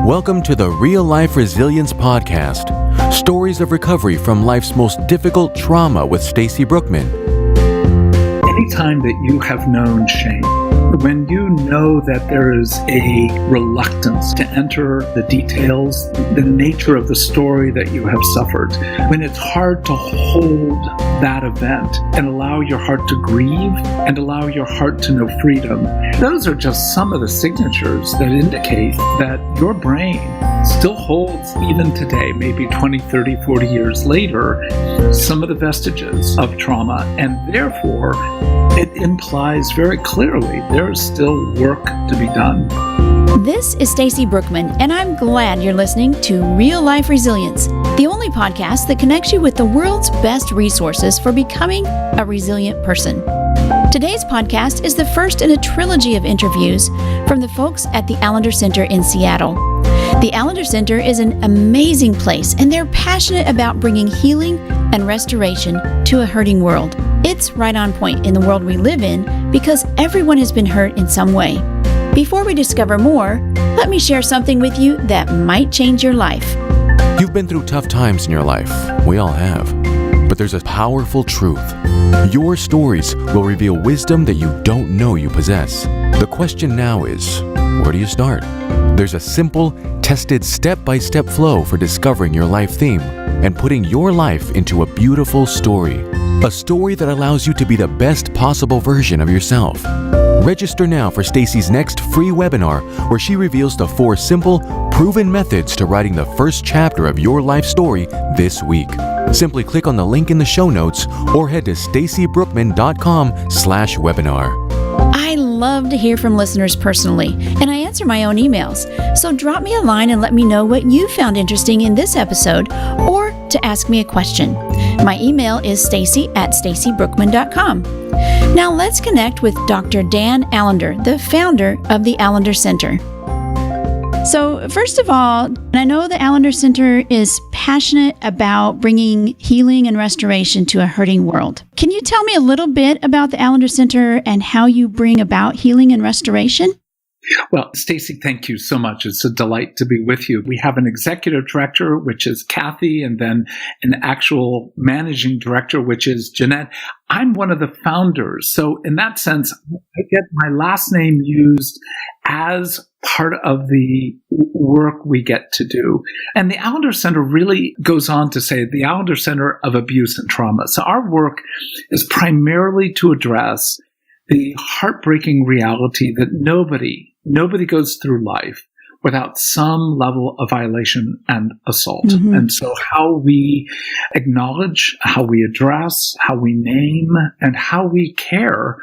Welcome to the Real Life Resilience Podcast. Stories of recovery from life's most difficult trauma with Stacy Brookman. Anytime that you have known shame, when you know that there is a reluctance to enter the details, the nature of the story that you have suffered, when it's hard to hold that event and allow your heart to grieve and allow your heart to know freedom, those are just some of the signatures that indicate that your brain still holds, even today, maybe 20, 30, 40 years later, some of the vestiges of trauma. And therefore, it implies very clearly there is still work to be done. This is Stacy Brookman, and I'm glad you're listening to Real Life Resilience, the only podcast that connects you with the world's best resources for becoming a resilient person. Today's podcast is the first in a trilogy of interviews from the folks at the Allender Center in Seattle. The Allender Center is an amazing place, and they're passionate about bringing healing and restoration to a hurting world. It's right on point in the world we live in because everyone has been hurt in some way. Before we discover more, let me share something with you that might change your life. You've been through tough times in your life. We all have. But there's a powerful truth. Your stories will reveal wisdom that you don't know you possess. The question now is, where do you start? There's a simple, tested step-by-step flow for discovering your life theme and putting your life into a beautiful story. A story that allows you to be the best possible version of yourself. Register now for Stacy's next free webinar where she reveals the 4 simple, proven methods to writing the first chapter of your life story this week. Simply click on the link in the show notes or head to stacybrookman.com/webinar. I love to hear from listeners personally, and I answer my own emails. So drop me a line and let me know what you found interesting in this episode or to ask me a question. My email is stacy@stacybrookman.com. Now let's connect with Dr. Dan Allender, the founder of the Allender Center. So first of all, I know the Allender Center is passionate about bringing healing and restoration to a hurting world. Can you tell me a little bit about the Allender Center and how you bring about healing and restoration? Well, Stacy, thank you so much. It's a delight to be with you. We have an executive director, which is Kathy, and then an actual managing director, which is Jeanette. I'm one of the founders. So in that sense, I get my last name used as part of the work we get to do. And the Allender Center really goes on to say the Allender Center of Abuse and Trauma. So our work is primarily to address the heartbreaking reality that nobody goes through life without some level of violation and assault. Mm-hmm. And so how we acknowledge, how we address, how we name, and how we care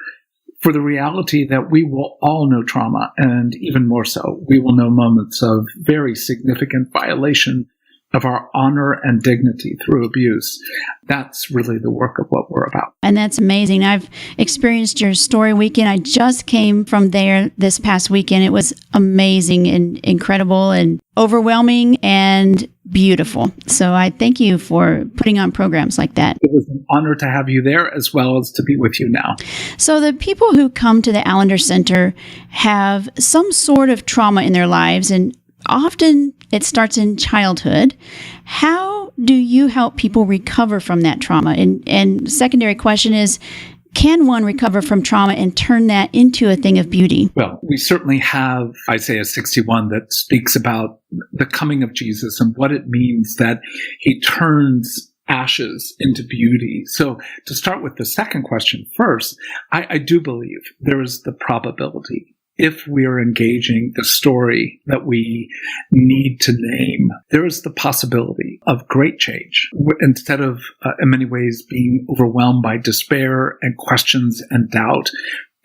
for the reality that we will all know trauma, and even more so, we will know moments of very significant violation of our honor and dignity through abuse. That's really the work of what we're about. And that's amazing. I've experienced your story weekend. I just came from there this past weekend. It was amazing and incredible and overwhelming and beautiful. So I thank you for putting on programs like that. It was an honor to have you there as well as to be with you now. So the people who come to the Allender Center have some sort of trauma in their lives, and often it starts in childhood. How do you help people recover from that trauma? And secondary question is, can one recover from trauma and turn that into a thing of beauty? Well, we certainly have Isaiah 61 that speaks about the coming of Jesus and what it means that he turns ashes into beauty. So to start with the second question first, I do believe there is the probability, if we are engaging the story that we need to name, there is the possibility of great change. Instead of, in many ways, being overwhelmed by despair and questions and doubt,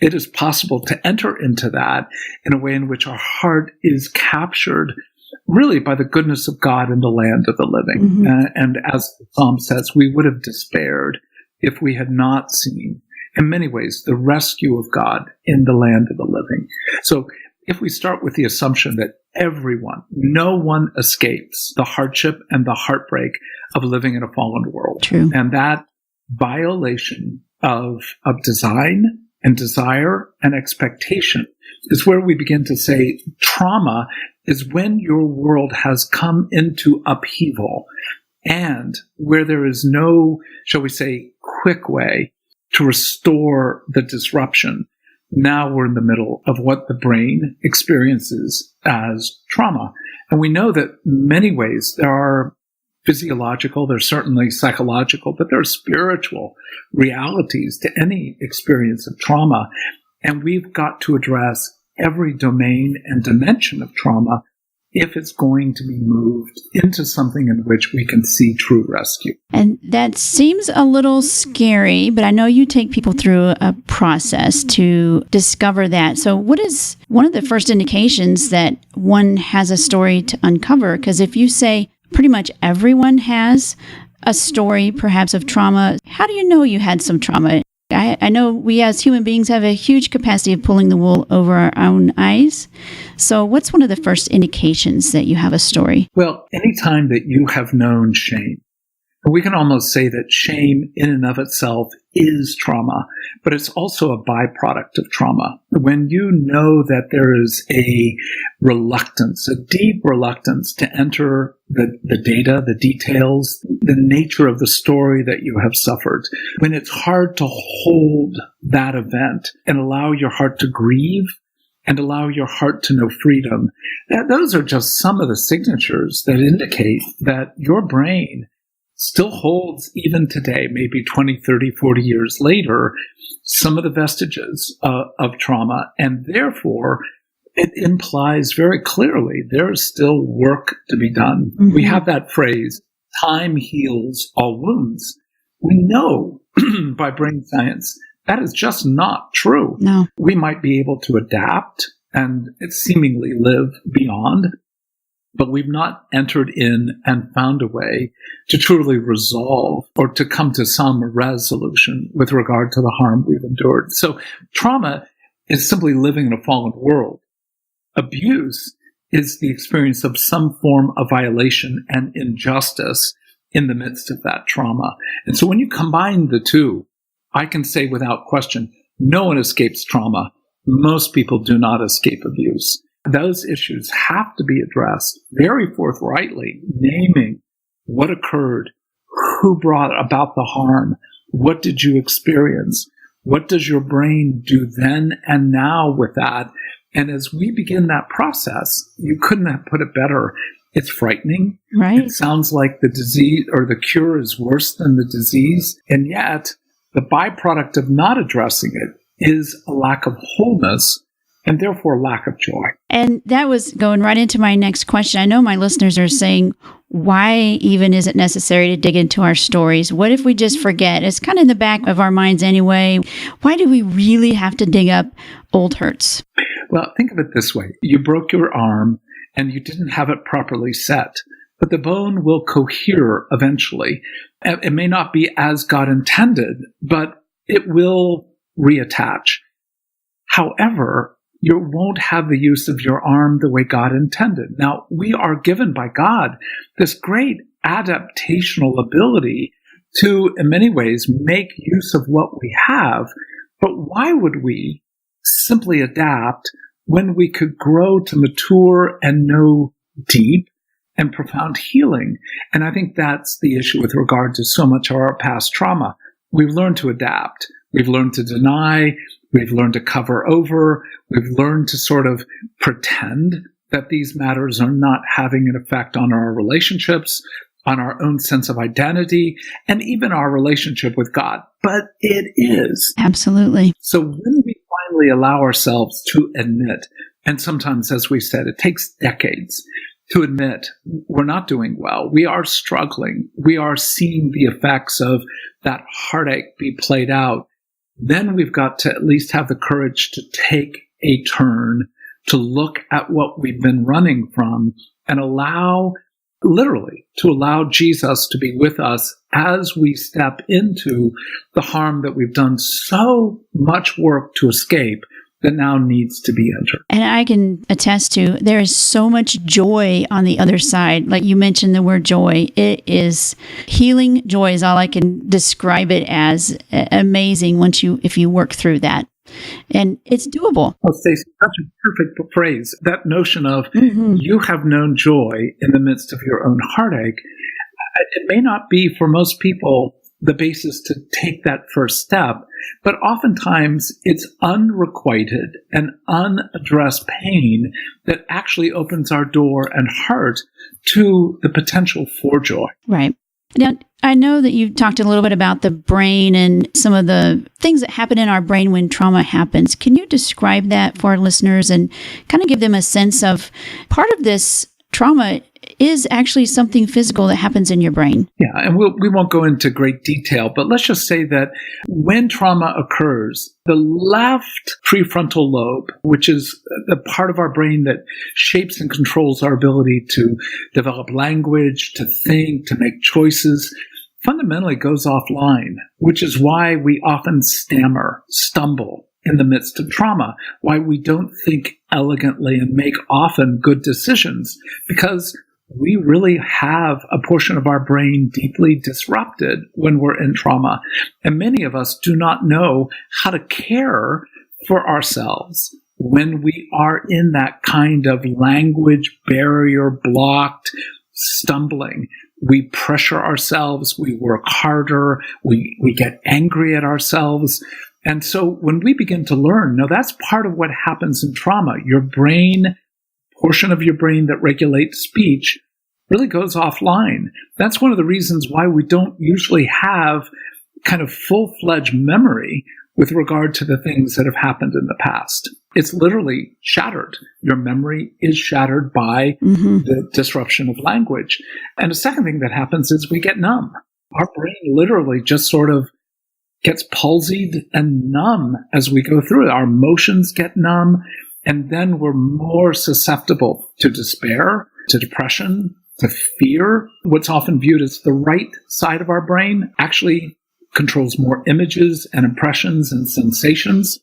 it is possible to enter into that in a way in which our heart is captured really by the goodness of God in the land of the living. Mm-hmm. And as the Psalm says, we would have despaired if we had not seen, in many ways, the rescue of God in the land of the living. So if we start with the assumption that no one escapes the hardship and the heartbreak of living in a fallen world. True. And that violation of design and desire and expectation is where we begin to say trauma is when your world has come into upheaval and where there is no, shall we say, quick way to restore the disruption. Now we're in the middle of what the brain experiences as trauma. And we know that in many ways there are physiological, there's certainly psychological, but there are spiritual realities to any experience of trauma. And we've got to address every domain and dimension of trauma if it's going to be moved into something in which we can see true rescue. And that seems a little scary, but I know you take people through a process to discover that. So what is one of the first indications that one has a story to uncover? Because if you say pretty much everyone has a story perhaps of trauma, how do you know you had some trauma? I know we as human beings have a huge capacity of pulling the wool over our own eyes. So what's one of the first indications that you have a story? Well, anytime that you have known shame, we can almost say that shame in and of itself is trauma, but it's also a byproduct of trauma. When you know that there is a reluctance, a deep reluctance to enter the data, the details, the nature of the story that you have suffered, when it's hard to hold that event and allow your heart to grieve and allow your heart to know freedom, those are just some of the signatures that indicate that your brain still holds, even today, maybe 20, 30, 40 years later, some of the vestiges of trauma. And therefore, it implies very clearly there is still work to be done. Mm-hmm. We have that phrase, time heals all wounds. We know by brain science that is just not true. No. We might be able to adapt and seemingly live beyond, but we've not entered in and found a way to truly resolve or to come to some resolution with regard to the harm we've endured. So trauma is simply living in a fallen world. Abuse is the experience of some form of violation and injustice in the midst of that trauma. And so when you combine the two, I can say without question, no one escapes trauma. Most people do not escape abuse. Those issues have to be addressed very forthrightly, naming what occurred, who brought about the harm, what did you experience, what does your brain do then and now with that. And as we begin that process, you couldn't have put it better. It's frightening. Right. It sounds like the disease or the cure is worse than the disease. And yet the byproduct of not addressing it is a lack of wholeness and therefore lack of joy. And that was going right into my next question. I know my listeners are saying, why even is it necessary to dig into our stories? What if we just forget? It's kind of in the back of our minds anyway. Why do we really have to dig up old hurts? Well, think of it this way. You broke your arm and you didn't have it properly set, but the bone will cohere eventually. It may not be as God intended, but it will reattach. However, you won't have the use of your arm the way God intended. Now, we are given by God this great adaptational ability to, in many ways, make use of what we have. But why would we simply adapt when we could grow to mature and know deep and profound healing? And I think that's the issue with regard to so much of our past trauma. We've learned to adapt. We've learned to deny. We've learned to cover over. We've learned to sort of pretend that these matters are not having an effect on our relationships, on our own sense of identity, and even our relationship with God. But it is. Absolutely. So when we finally allow ourselves to admit, and sometimes, as we said, it takes decades to admit we're not doing well, we are struggling, we are seeing the effects of that heartache be played out, then we've got to at least have the courage to take a turn, to look at what we've been running from and literally allow Jesus to be with us as we step into the harm that we've done so much work to escape that now needs to be entered. And I can attest to, there is so much joy on the other side. Like you mentioned the word joy. It is healing joy is all I can describe it as. Amazing if you work through that. And it's doable. Oh, Stacey, such a perfect phrase. That notion of you have known joy in the midst of your own heartache. It may not be for most people the basis to take that first step, but oftentimes it's unrequited and unaddressed pain that actually opens our door and heart to the potential for joy. Right. Now, I know that you've talked a little bit about the brain and some of the things that happen in our brain when trauma happens. Can you describe that for our listeners and kind of give them a sense of part of this trauma is actually something physical that happens in your brain? Yeah, and we won't go into great detail, but let's just say that when trauma occurs, the left prefrontal lobe, which is the part of our brain that shapes and controls our ability to develop language, to think, to make choices, fundamentally goes offline, which is why we often stumble in the midst of trauma, why we don't think elegantly and make often good decisions, because we really have a portion of our brain deeply disrupted when we're in trauma. And many of us do not know how to care for ourselves when we are in that kind of language barrier blocked stumbling. We pressure ourselves, we work harder, we get angry at ourselves. And so when we begin to learn, now that's part of what happens in trauma. Your brain, portion of your brain that regulates speech, really goes offline. That's one of the reasons why we don't usually have kind of full-fledged memory with regard to the things that have happened in the past. It's literally shattered. Your memory is shattered by the disruption of language. And the second thing that happens is we get numb. Our brain literally just sort of gets palsied and numb as we go through it. Our emotions get numb, and then we're more susceptible to despair, to depression, to fear. What's often viewed as the right side of our brain actually controls more images and impressions and sensations.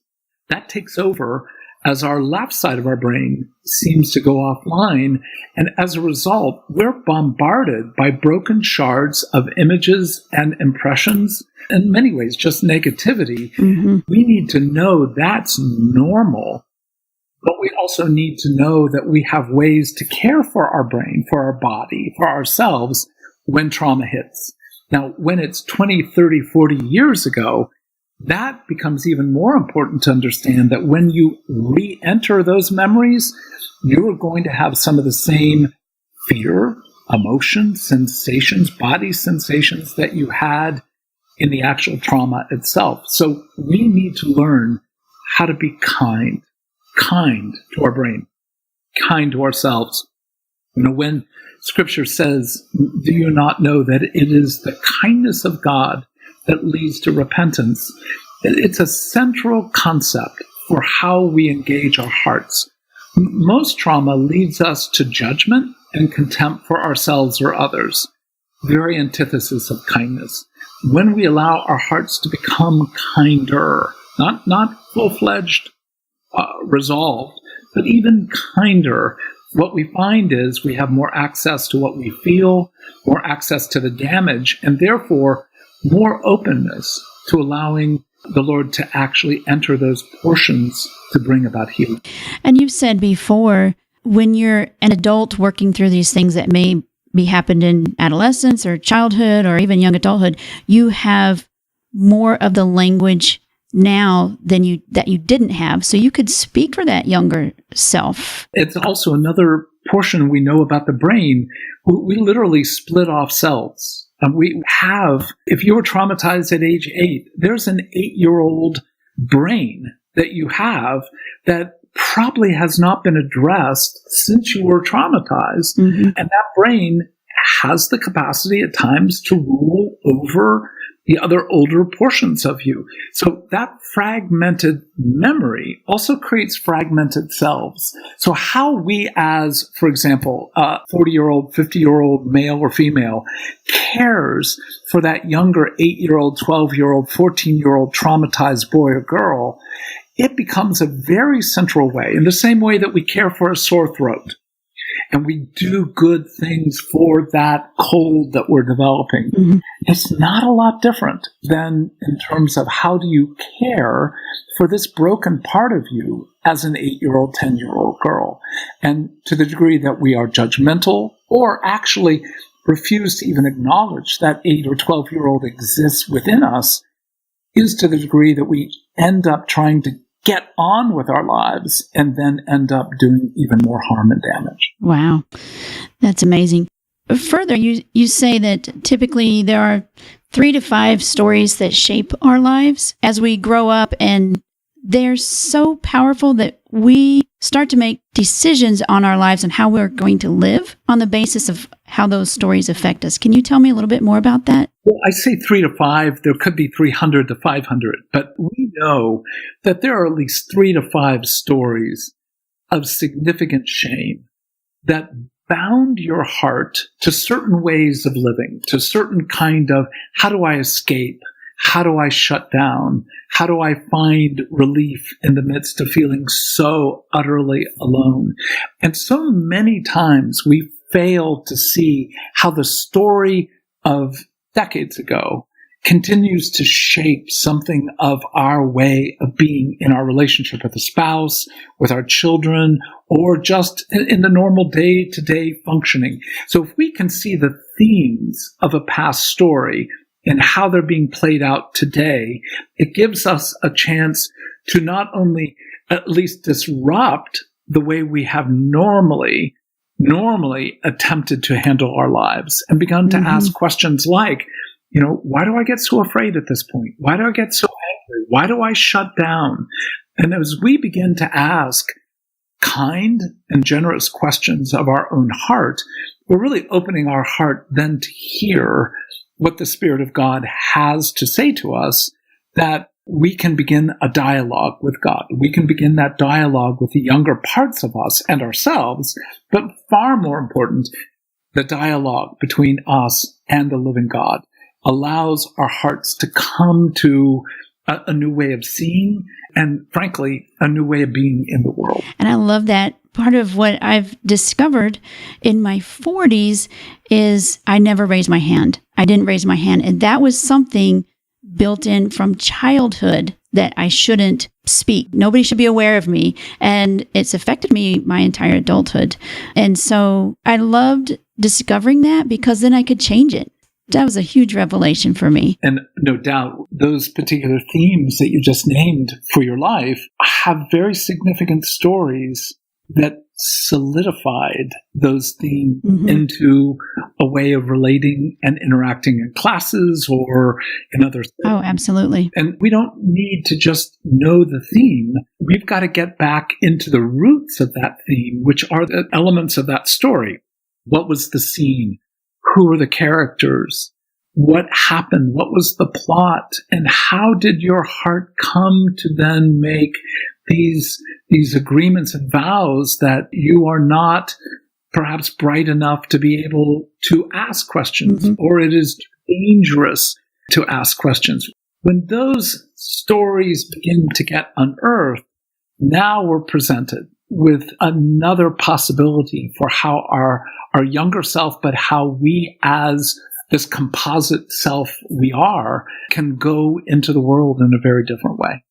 That takes over as our left side of our brain seems to go offline. And as a result, we're bombarded by broken shards of images and impressions. In many ways, just negativity. We need to know that's normal. But we also need to know that we have ways to care for our brain, for our body, for ourselves when trauma hits. Now, when it's 20, 30, 40 years ago, that becomes even more important to understand that when you re-enter those memories, you're going to have some of the same fear, emotion, sensations, body sensations that you had in the actual trauma itself. So we need to learn how to be kind to our brain, kind to ourselves. You know, when Scripture says, do you not know that it is the kindness of God that leads to repentance? It's a central concept for how we engage our hearts. Most trauma leads us to judgment and contempt for ourselves or others. Very antithesis of kindness. When we allow our hearts to become kinder, not full-fledged resolved, but even kinder, what we find is we have more access to what we feel, more access to the damage, and therefore more openness to allowing the Lord to actually enter those portions to bring about healing. And you've said before, when you're an adult working through these things that may be happened in adolescence or childhood or even young adulthood, you have more of the language now than that you didn't have. So you could speak for that younger self. It's also another portion we know about the brain. We literally split off cells. We have, if you were traumatized at age 8, there's an 8-year-old brain that you have that probably has not been addressed since you were traumatized. And that brain has the capacity at times to rule over the other older portions of you. So that fragmented memory also creates fragmented selves. So how we as, for example, a 40-year-old, 50-year-old male or female cares for that younger 8-year-old, 12-year-old, 14-year-old traumatized boy or girl, it becomes a very central way, in the same way that we care for a sore throat. and we do good things for that cold that we're developing, it's not a lot different than in terms of how do you care for this broken part of you as an 8-year-old, 10-year-old girl. And to the degree that we are judgmental or actually refuse to even acknowledge that 8 or 12-year-old exists within us is to the degree that we end up trying to get on with our lives and then end up doing even more harm and damage. Wow. That's amazing. Further, you say that typically there are 3 to 5 stories that shape our lives as we grow up, and they're so powerful that we start to make decisions on our lives and how we're going to live on the basis of how those stories affect us. Can you tell me a little bit more about that? Well, I say 3 to 5. There could be 300 to 500, but we know that there are at least 3 to 5 stories of significant shame that bound your heart to certain ways of living, to certain kind of, how do I escape? How do I shut down? How do I find relief in the midst of feeling so utterly alone? And so many times we fail to see how the story of decades ago continues to shape something of our way of being in our relationship with a spouse, with our children, or just in the normal day-to-day functioning. So if we can see the themes of a past story and how they're being played out today, it gives us a chance to not only at least disrupt the way we have normally attempted to handle our lives and begun to ask questions like, why do I get so afraid at this point? Why do I get so angry? Why do I shut down? And as we begin to ask kind and generous questions of our own heart, we're really opening our heart then to hear what the Spirit of God has to say to us, that we can begin a dialogue with God. We can begin that dialogue with the younger parts of us and ourselves, but far more important, the dialogue between us and the living God allows our hearts to come to a new way of seeing and, frankly, a new way of being in the world. And I love that. Part of what I've discovered in my 40s is I never raised my hand. I didn't raise my hand. And that was something built in from childhood that I shouldn't speak. Nobody should be aware of me. And it's affected me my entire adulthood. And so I loved discovering that because then I could change it. That was a huge revelation for me. And no doubt, those particular themes that you just named for your life have very significant stories that solidified those themes into a way of relating and interacting in classes or in other things. Oh, absolutely. And we don't need to just know the theme. We've got to get back into the roots of that theme, which are the elements of that story. What was the scene? Who were the characters? What happened? What was the plot? And how did your heart come to then make these agreements and vows that you are not perhaps bright enough to be able to ask questions, or it is dangerous to ask questions? When those stories begin to get unearthed, now we're presented with another possibility for how our younger self, but how we as this composite self we are, can go into the world in a very different way.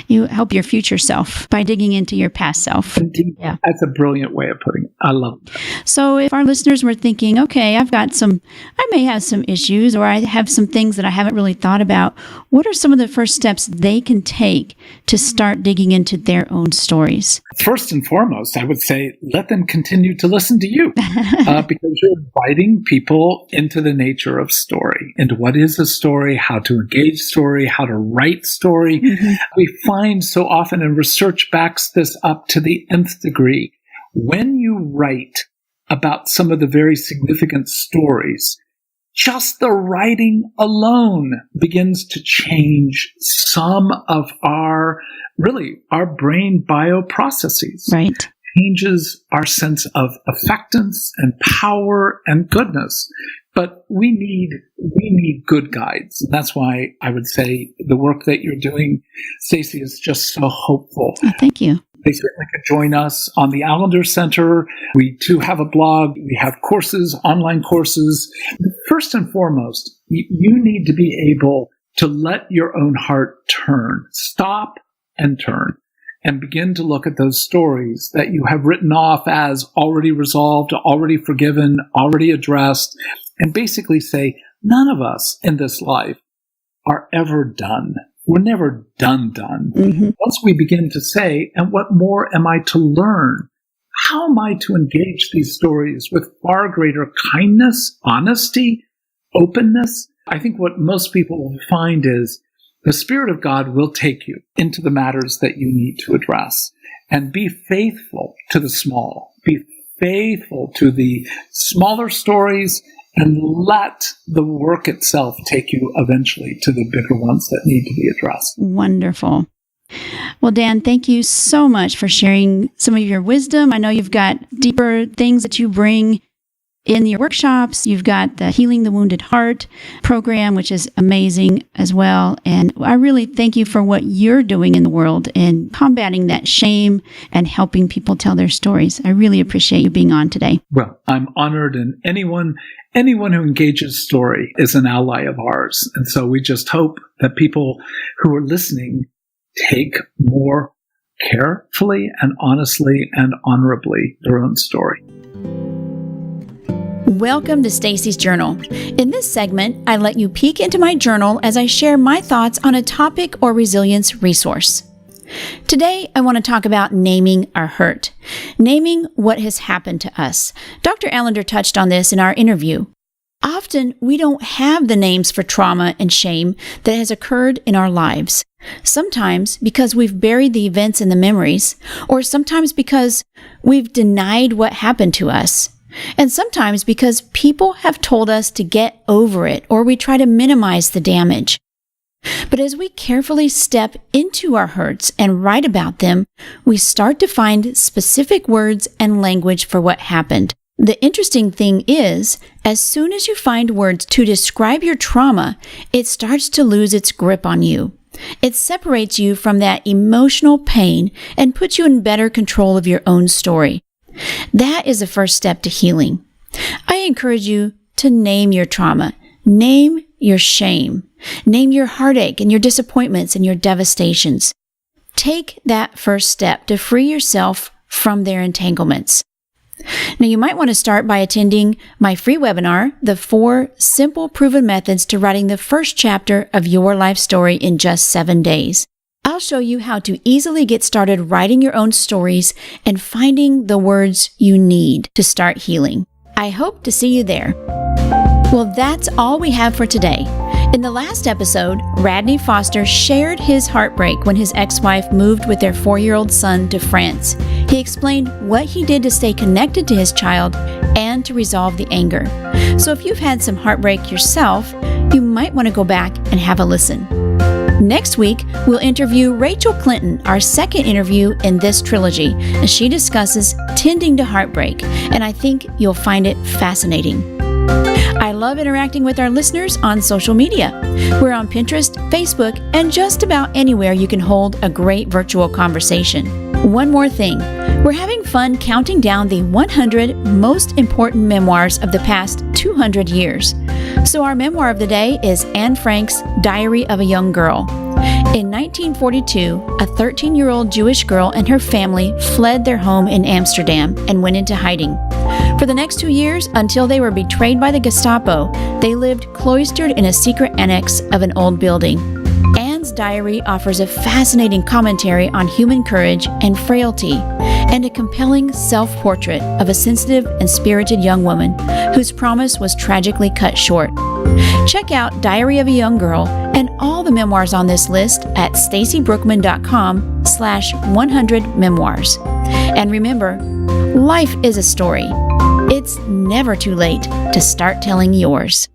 You help your future self by digging into your past self. Indeed. Yeah. That's a brilliant way of putting it. I love it. So if our listeners were thinking, okay, I may have some issues, or I have some things that I haven't really thought about, what are some of the first steps they can take to start digging into their own stories? First and foremost, I would say, let them continue to listen to you because you're inviting people into the nature of story, into what is a story, how to engage story, how to write story. We find so often, and research backs this up to the nth degree, when you write about some of the very significant stories, just the writing alone begins to change some of our brain bioprocesses. Right. Changes our sense of affectance and power and goodness. But we need good guides. And that's why I would say the work that you're doing, Stacey, is just so hopeful. Oh, thank you. they certainly could join us on the Allender Center. We too have a blog. We have courses, online courses. First and foremost, you need to be able to let your own heart turn, stop and turn, and begin to look at those stories that you have written off as already resolved, already forgiven, already addressed, and basically say, none of us in this life are ever done. We're never done. Mm-hmm. Once we begin to say, and what more am I to learn? How am I to engage these stories with far greater kindness, honesty, openness? I think what most people will find is the Spirit of God will take you into the matters that you need to address, and be faithful to the small. Be faithful to the smaller stories, and let the work itself take you eventually to the bigger ones that need to be addressed. Wonderful. Well, Dan, thank you so much for sharing some of your wisdom. I know you've got deeper things that you bring in your workshops. You've got the Healing the Wounded Heart program, which is amazing as well. And I really thank you for what you're doing in the world and combating that shame and helping people tell their stories. I really appreciate you being on today. Well, I'm honored, and anyone who engages story is an ally of ours. And so we just hope that people who are listening take more carefully and honestly and honorably their own story. Welcome to Stacy's Journal. In this segment, I let you peek into my journal as I share my thoughts on a topic or resilience resource. Today, I want to talk about naming our hurt, naming what has happened to us. Dr. Allender touched on this in our interview. Often, we don't have the names for trauma and shame that has occurred in our lives. Sometimes because we've buried the events in the memories, or sometimes because we've denied what happened to us. And sometimes because people have told us to get over it, or we try to minimize the damage. But as we carefully step into our hurts and write about them, we start to find specific words and language for what happened. The interesting thing is, as soon as you find words to describe your trauma, it starts to lose its grip on you. It separates you from that emotional pain and puts you in better control of your own story. That is the first step to healing. I encourage you to name your trauma, name your shame, name your heartache and your disappointments and your devastations. Take that first step to free yourself from their entanglements. Now, you might want to start by attending my free webinar, The 4 Simple Proven Methods to Writing the First Chapter of Your Life Story in Just 7 Days. I'll show you how to easily get started writing your own stories and finding the words you need to start healing. I hope to see you there. Well, that's all we have for today. In the last episode, Radney Foster shared his heartbreak when his ex-wife moved with their 4-year-old son to France. He explained what he did to stay connected to his child and to resolve the anger. So if you've had some heartbreak yourself, you might want to go back and have a listen. Next week, we'll interview Rachel Clinton, our second interview in this trilogy, as she discusses tending to heartbreak, and I think you'll find it fascinating. I love interacting with our listeners on social media. We're on Pinterest, Facebook, and just about anywhere you can hold a great virtual conversation. One more thing. We're having fun counting down the 100 most important memoirs of the past 200 years. So our memoir of the day is Anne Frank's Diary of a Young Girl. In 1942, a 13-year-old Jewish girl and her family fled their home in Amsterdam and went into hiding. For the next 2 years, until they were betrayed by the Gestapo, they lived cloistered in a secret annex of an old building. Anne's diary offers a fascinating commentary on human courage and frailty, and a compelling self-portrait of a sensitive and spirited young woman whose promise was tragically cut short. Check out Diary of a Young Girl and all the memoirs on this list at stacybrookman.com/100memoirs. And remember, life is a story. It's never too late to start telling yours.